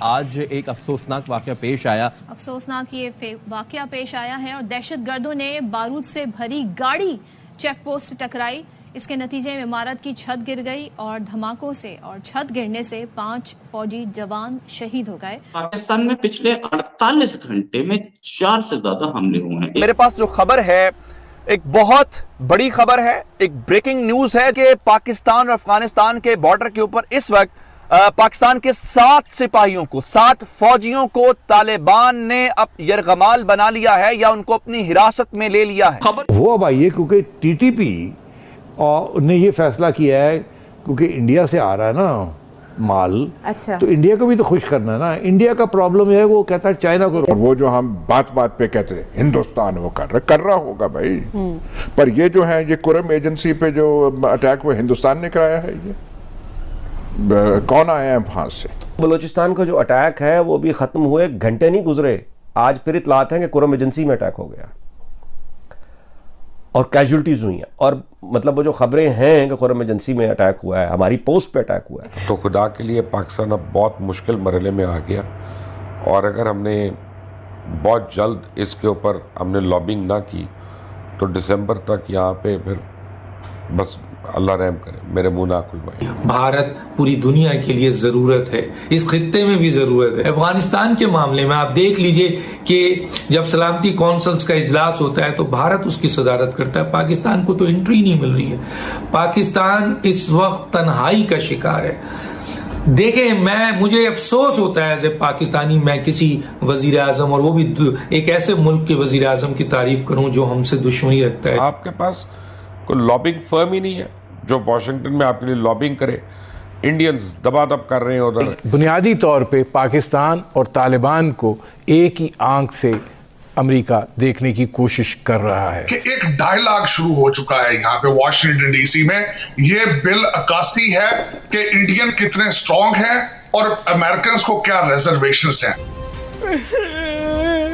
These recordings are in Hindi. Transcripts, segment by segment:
आज एक अफसोसनाक वाकया पेश आया। अफसोसनाक ये वाकया पेश आया है और दहशतगर्दों ने बारूद से भरी गाड़ी चेक पोस्ट से टकराई। इसके नतीजे में इमारत की छत गिर गई और धमाकों से और छत गिरने से 5 फौजी जवान शहीद हो गए। पाकिस्तान में पिछले 48 घंटे में 4 से ज्यादा हमले हुए हैं। मेरे पास जो खबर है एक बहुत बड़ी खबर है, एक ब्रेकिंग न्यूज है कि पाकिस्तान और अफगानिस्तान के बॉर्डर के ऊपर इस वक्त पाकिस्तान के 7 सिपाहियों को, 7 फौजियों को तालिबान ने अब यरगमाल बना लिया है या उनको अपनी हिरासत में ले लिया है। खबर वो अब आई है क्योंकि टीटीपी ने ये फैसला किया है, क्योंकि इंडिया से आ रहा है ना माल। अच्छा। तो इंडिया को भी तो खुश करना है ना। इंडिया का प्रॉब्लम है वो कहता है चाइना को। और वो जो हम बात बात पे कहते हैं हिंदुस्तान वो कर रहा होगा भाई, पर ये जो है ये कुरम एजेंसी पे जो अटैक वो हिंदुस्तान ने कराया है। ये कौन आया है वहां से? बलूचिस्तान का जो अटैक है वो भी खत्म हुए घंटे नहीं गुजरे, आज फिर इतलात है कि कुरम एजेंसी में अटैक हो गया और कैजुअल्टीज हुई हैं। और मतलब वो जो खबरें हैं कि कुरम एजेंसी में अटैक हुआ है, हमारी पोस्ट पे अटैक हुआ है। तो खुदा के लिए पाकिस्तान अब बहुत मुश्किल मरहले में आ गया और अगर हमने बहुत जल्द इसके ऊपर हमने लॉबिंग ना की तो दिसंबर तक यहाँ पे फिर बस अल्लाह रहम करे, मेरे मुंह ना खुलवाए। भारत पूरी दुनिया के लिए जरूरत है, इस खित्ते में भी जरूरत है। अफगानिस्तान के मामले में आप देख लीजिए कि जब सलामती कौंसिल्स का इजलास होता है तो भारत उसकी सदारत करता है, पाकिस्तान को तो एंट्री नहीं मिल रही है। पाकिस्तान इस वक्त तन्हाई का शिकार है। देखें, मुझे अफसोस होता है एज ए पाकिस्तानी, मैं किसी वजीर आजम और वो भी एक ऐसे मुल्क के वजीर आजम की तारीफ करूं जो हमसे दुश्मनी रखता है। आपके पास कोई लॉबिंग फर्म ही नहीं है जो वॉशिंगटन में आपके लिए लॉबिंग करे। इंडियंस दबादब कर रहे हैं उधर। बुनियादी तौर पे पाकिस्तान और तालिबान को एक ही आंख से अमेरिका देखने की कोशिश कर रहा है कि एक डायलॉग शुरू हो चुका है यहाँ पे वॉशिंगटन डीसी में। ये बिल अक्कासी है कि इंडियन कितने स्ट्रांग हैं और अमेरिकन को क्या रिजर्वेशंस हैं।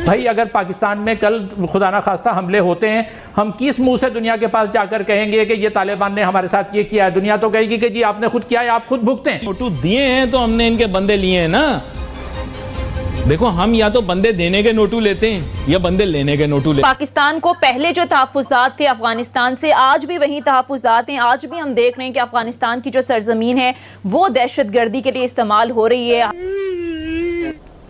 भाई अगर पाकिस्तान में कल खुदा ना खास्ता हमले होते हैं, हम किस मुंह से दुनिया के पास जाकर कहेंगे कि ये तालिबान ने हमारे साथ ये किया है? दुनिया तो कहेगी कि जी आपने खुद किया है, आप खुद भुगते हैं। फोटो दिए हैं तो हमने इनके बंदे लिए हैं ना। देखो, हम या तो बंदे देने के नोटू लेते हैं या बंदे लेने के नोटू लेते हैं। पाकिस्तान को पहले जो तहफुज़ात थे अफगानिस्तान से, आज भी वही तहफुज़ात हैं। आज भी हम देख रहे हैं कि अफगानिस्तान की जो सरजमीन है वो दहशतगर्दी के लिए इस्तेमाल हो रही है।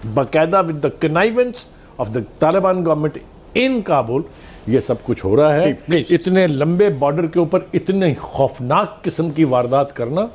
बाकायदा with the connivance of the Taliban government in Kabul ये सब कुछ हो रहा है। इतने लंबे बॉर्डर के ऊपर इतने खौफनाक किस्म की वारदात करना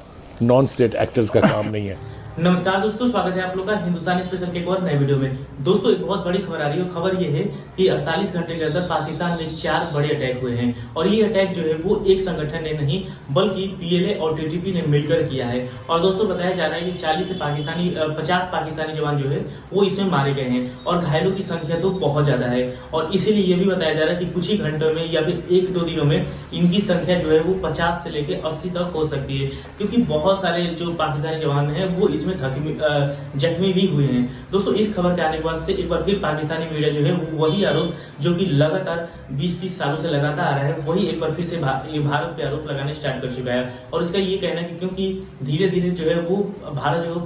नॉन स्टेट एक्टर्स का काम नहीं है। नमस्कार दोस्तों, स्वागत है आप लोग का हिंदुस्तानी स्पेशल के एक और नए वीडियो में। दोस्तों, एक बहुत बड़ी खबर आ रही है। खबर ये है कि 48 घंटे के अंदर पाकिस्तान में 4 बड़े अटैक हुए हैं और ये अटैक जो है वो एक संगठन ने नहीं बल्कि पीएलए और टीटीपी ने मिलकर किया है। और दोस्तों, बताया जा रहा है कि 50 पाकिस्तानी जवान जो है वो इसमें मारे गए हैं और घायलों की संख्या तो बहुत ज्यादा है। और इसीलिए ये भी बताया जा रहा है कि कुछ ही घंटों में या फिर 1-2 दिनों में इनकी संख्या जो है वो 50 से लेकर 80 तक हो सकती है, क्योंकि बहुत सारे जो पाकिस्तानी जवान है वो इसमें जख्मी भी हुए हैं। दोस्तों, इस खबर के आने के बाद से एक बार फिर पाकिस्तानी मीडिया जो है वही आरोप जो कि लगातार 20-30 सालों से लगातार आ रहा है, वही एक बार फिर से भारत पे आरोप लगाने स्टार्ट कर चुका है। और इसका ये कहना है कि क्योंकि धीरे धीरे जो है वो भारत जो है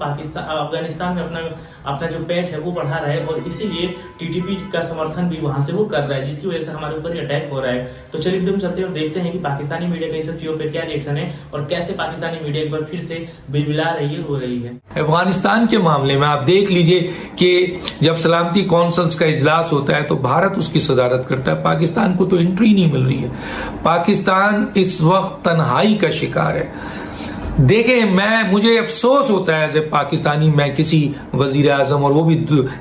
अफगानिस्तान में अपना जो पैठ है वो बढ़ा रहा है और इसीलिए टीटीपी का समर्थन भी वहां से वो कर रहा है, जिसकी वजह से हमारे ऊपर अटैक हो रहा है। तो चलिए एकदम चलते हैं और देखते हैं कि पाकिस्तानी मीडिया का इन सब चीजों पर क्या रिएक्शन है और कैसे पाकिस्तानी मीडिया एक बार फिर से बिलबिला रही है, हो रही है। अफगानिस्तान के मामले में आप देख लीजिए कि जब सलामती कौंसिल्स का इजलास होता है तो भारत उसकी सदारत करता है, पाकिस्तान को तो एंट्री नहीं मिल रही है। पाकिस्तान इस वक्त तन्हाई का शिकार है। देखें, मुझे अफसोस होता है एज ए पाकिस्तानी, मैं किसी वजीर आजम और वो भी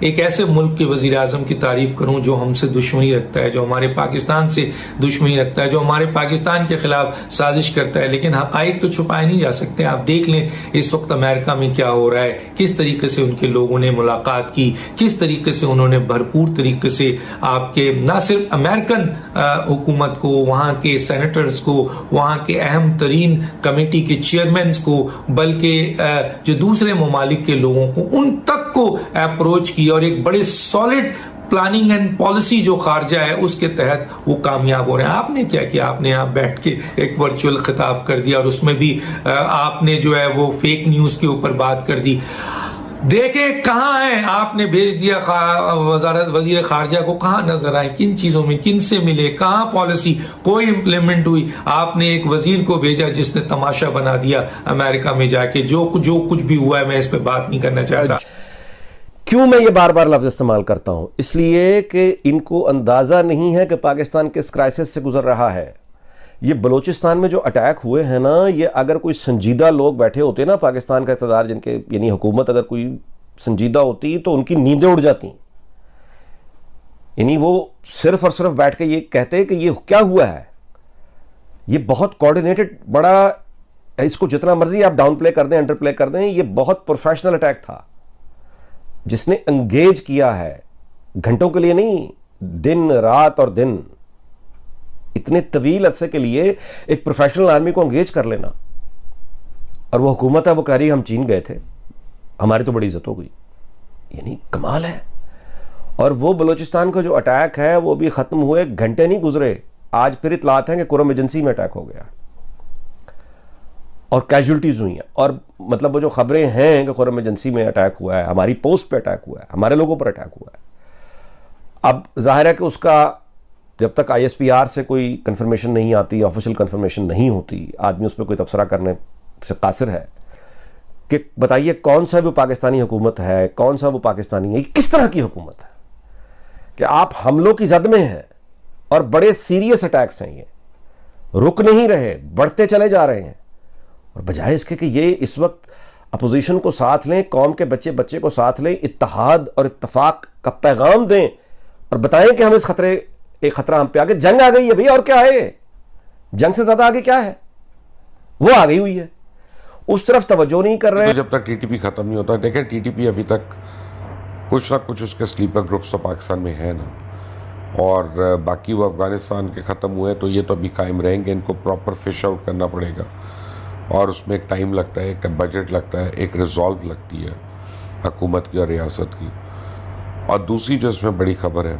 एक ऐसे मुल्क के वजीर आजम की तारीफ करूं जो हमसे दुश्मनी रखता है, जो हमारे पाकिस्तान से दुश्मनी रखता है, जो हमारे पाकिस्तान के खिलाफ साजिश करता है। लेकिन हकाइक तो छुपाए नहीं जा सकते। आप देख लें इस वक्त अमेरिका में क्या हो रहा है, किस तरीके से उनके लोगों ने मुलाकात की, किस तरीके से उन्होंने भरपूर तरीके से आपके न सिर्फ अमेरिकन हुकूमत को, वहां के सेनेटर्स को, वहां के अहम तरीन कमेटी के चेयरमैन को, बल्कि जो दूसरे ममालिक के लोगों को, उन तक को अप्रोच की और एक बड़े सॉलिड प्लानिंग एंड पॉलिसी जो खारजा है उसके तहत वो कामयाब हो रहे हैं। आपने क्या किया? आपने यहाँ बैठ के एक वर्चुअल खिताब कर दिया और उसमें भी आपने जो है वो फेक न्यूज के ऊपर बात कर दी। देखें कहां है, आपने भेज दिया वजीर खारजा को, कहां नजर आए, किन चीजों में, किन से मिले, कहां पॉलिसी कोई इंप्लीमेंट हुई। आपने एक वजीर को भेजा जिसने तमाशा बना दिया अमेरिका में जाके। जो कुछ भी हुआ है मैं इस पे बात नहीं करना चाहता। क्यों मैं ये बार बार लफ्ज इस्तेमाल करता हूं? इसलिए कि इनको अंदाजा नहीं है कि पाकिस्तान किस क्राइसिस से गुजर रहा है। ये बलूचिस्तान में जो अटैक हुए हैं ना, ये अगर कोई संजीदा लोग बैठे होते ना, पाकिस्तान का इक़्तिदार जिनके यानी हुकूमत अगर कोई संजीदा होती तो उनकी नींदें उड़ जाती। यानी वो सिर्फ और सिर्फ बैठ के ये कहते कि ये क्या हुआ है। ये बहुत कोऑर्डिनेटेड, बड़ा, इसको जितना मर्जी आप डाउन प्ले कर दें, अंडर प्ले कर दें, ये बहुत प्रोफेशनल अटैक था जिसने एंगेज किया है, घंटों के लिए नहीं, दिन रात और दिन, इतने तवील अरसे के लिए एक प्रोफेशनल आर्मी को एंगेज कर लेना। और वो हुकूमत है, वो कह रही हम चीन गए थे, हमारी तो बड़ी इज्जत हो गई। यानी कमाल है। और वो बलूचिस्तान का जो अटैक है वो भी खत्म हुए घंटे नहीं गुजरे, आज फिर इतलात है कि कुरम एजेंसी में अटैक हो गया और कैजुअल्टीज हुई हैं। और मतलब वो जो खबरें हैं कि कुरम एजेंसी में अटैक हुआ है, हमारी पोस्ट पे अटैक हुआ है, हमारे लोगों पर अटैक हुआ है। अब जाहिर है कि उसका जब तक ISPR से कोई कंफर्मेशन नहीं आती, ऑफिशियल कंफर्मेशन नहीं होती, आदमी उस पर कोई तबसरा करने से कासिर है कि बताइए कौन सा वो पाकिस्तानी हुकूमत है, कौन सा वो पाकिस्तानी है, किस तरह की हुकूमत है कि आप हमलों की जद में हैं और बड़े सीरियस अटैक्स हैं, ये रुक नहीं रहे, बढ़ते चले जा रहे हैं। और बजाय इसके कि ये इस वक्त अपोजिशन को साथ लें, कौम के बच्चे को साथ लें, इत्तेहाद और इत्तफाक का पैगाम दें और बताएं कि हम इस एक खतरा हम पे आगे, जंग आ गई है भैया, और क्या है, जंग से ज्यादा आगे क्या है, वो आ गई हुई है, उस तरफ तवज्जो नहीं कर रहे। तो जब तक TTP खत्म नहीं होता, देखें TTP अभी तक कुछ ना कुछ उसके स्लीपर ग्रुप्स तो पाकिस्तान में है ना, और बाकी वो अफगानिस्तान के ख़त्म हुए तो ये तो अभी कायम रहेंगे। इनको प्रॉपर फिश आउट करना पड़ेगा और उसमें एक टाइम लगता है, एक बजट लगता है, एक रिजॉल्व लगती है हुकूमत की और रियासत की। और दूसरी जो इसमें बड़ी खबर है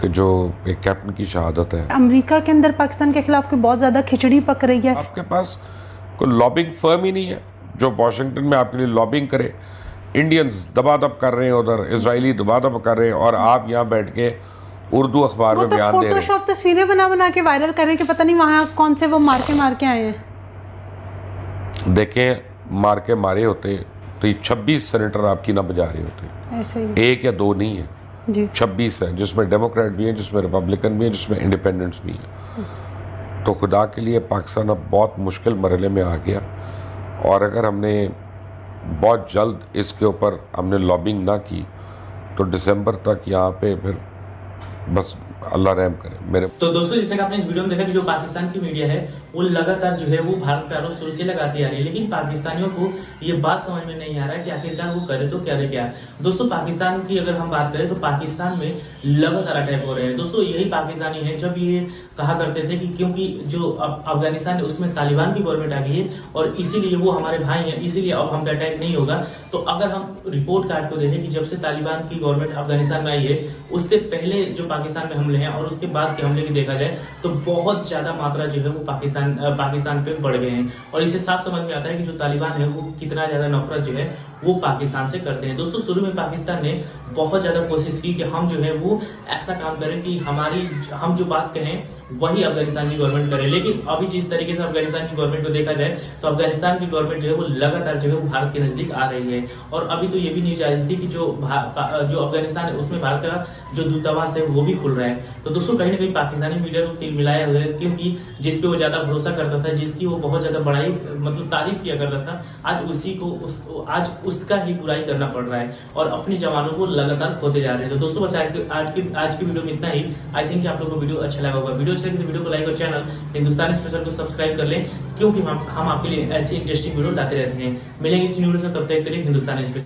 कि जो एक कैप्टन की शहादत है। अमेरिका के अंदर पाकिस्तान के खिलाफ कोई बहुत ज़्यादा खिचड़ी पक रही है। आपके पास कोई लॉबिंग फर्म ही नहीं है जो वॉशिंगटन में आपके लिए लॉबिंग करे। इंडियंस दबादब कर रहे हैं उधर, इजरायली दबादब कर रहे हैं, और आप यहाँ बैठ के उर्दू अखबार में बयान दे रहे हैं। फोटोशॉप तस्वीरें बना के वायरल कर रहे हैं कि पता नहीं वहाँ कौन से वो मार के आए हैं। देखें, मार के मारे होते तो ये 26 सेनेटर आपकी ना बजा रहे होते, ऐसे ही। एक या दो नहीं है जी, 26 है, जिसमें डेमोक्रेट भी हैं, जिसमें रिपब्लिकन भी हैं, जिसमें इंडिपेंडेंट्स भी हैं। तो खुदा के लिए पाकिस्तान अब बहुत मुश्किल मरहले में आ गया, और अगर हमने बहुत जल्द इसके ऊपर हमने लॉबिंग ना की तो दिसंबर तक यहाँ पे फिर बस अल्लाह रहम करे मेरे। तो दोस्तों, जैसे कि आपने इस वीडियो में देखा कि जो पाकिस्तान की मीडिया है वो लगातार जो है वो भारत पे आरोप शुरू से लगाती आ रही है, लेकिन पाकिस्तानियों को ये बात समझ में नहीं आ रहा है कि आखिरकार वो करे तो क्या। दोस्तों, पाकिस्तान की अगर हम बात करें तो पाकिस्तान में लगातार अटैक हो रहे हैं। दोस्तों, यही पाकिस्तानी है जब ये कहा करते थे कि क्योंकि जो अफगानिस्तान है उसमें तालिबान की गवर्नमेंट आ गई है और इसीलिए वो हमारे भाई हैं, इसीलिए अब हम पे अटैक नहीं होगा। तो अगर हम रिपोर्ट कार्ड को देखें कि जब से तालिबान की गवर्नमेंट अफगानिस्तान में आई है उससे पहले जो पाकिस्तान में हमले हैं और उसके बाद के हमले की देखा जाए तो बहुत ज्यादा मात्रा जो है वो पाकिस्तान पे बढ़ गए हैं। और इससे साफ समझ में आता है कि जो तालिबान है वो कितना ज्यादा नफरत जो है वो पाकिस्तान से करते हैं। दोस्तों, शुरू में पाकिस्तान ने बहुत ज्यादा कोशिश की कि हम जो है वो ऐसा काम करें कि हम जो बात कहें वही अफगानिस्तान की गवर्नमेंट करे, लेकिन अभी जिस तरीके से अफगानिस्तान की गवर्नमेंट को देखा जाए तो अफगानिस्तान की गवर्नमेंट जो है वो लगातार जो है वो भारत के नजदीक आ रही है। और अभी तो ये भी न्यूज आ रही थी कि जो अफगानिस्तान है उसमें भारत का जो दूतावास है वो भी खुल रहा है। तो दोस्तों, कहीं ना कहीं पाकिस्तानी मीडिया को तिल मिलाया हुआ है, क्योंकि जिसपे वो ज्यादा भरोसा करता था, जिसकी वो बहुत ज्यादा बड़ाई मतलब तारीफ किया करता था, आज उसका ही बुराई करना पड़ रहा है और अपने जवानों को लगातार खोते जा रहे हैं। तो दोस्तों, बस आज की वीडियो में इतना ही। आई थिंक आप लोगों को वीडियो अच्छा लगा होगा। वीडियो अच्छा लगे तो वीडियो को लाइक और चैनल हिंदुस्तानी स्पेशल को सब्सक्राइब कर लें, क्योंकि हम आपके लिए ऐसी इंटरेस्टिंग वीडियो लाते रहते हैं। मिलेंगे इस वीडियो से, तब तक के लिए हिंदुस्तानी स्पेशल।